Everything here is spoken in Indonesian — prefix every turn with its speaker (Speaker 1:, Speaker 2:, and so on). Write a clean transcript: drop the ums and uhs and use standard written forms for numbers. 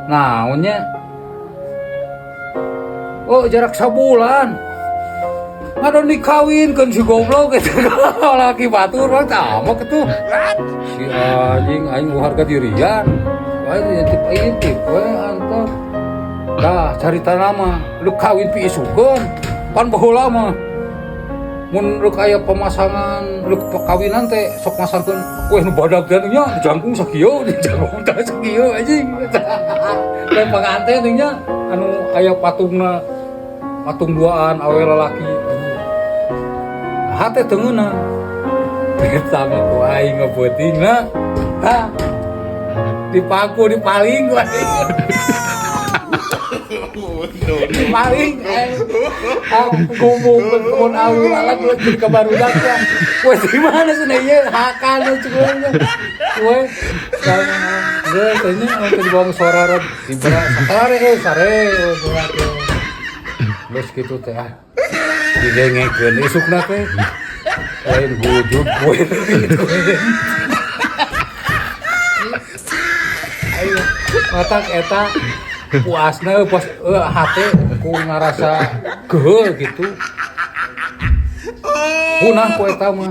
Speaker 1: naonnya oh jarak sabulan ngadon dikawinkeun si goblok gitu laki batur mah tamak tuh si anjing aing harga dirian wae intip we antar dah carita nama lu kawin pi isukeun pan baheula mah mun rek aya pemasangan rek kawinan teh sok masangkeun kue nu badag teh nya jangkung sakieu di jangkung teh sakieu anjing dan pengantin nya anu aya patungna patung duaan awe lalaki hate teungeuna eta mah ku aing ngeupetingna ha dipaku dipaling ku aing dipaling ngomong mun awi lalat jadi kabarudak ya we di mana cenah ieu hakan cuman we geus tanya untuk dibawa sororot dibara sare geus kitu teh didengekeun isukna teh lain hujud we kitu ayo matak eta puasna pas hate ku ngarasa geul gitu punah ku eta mah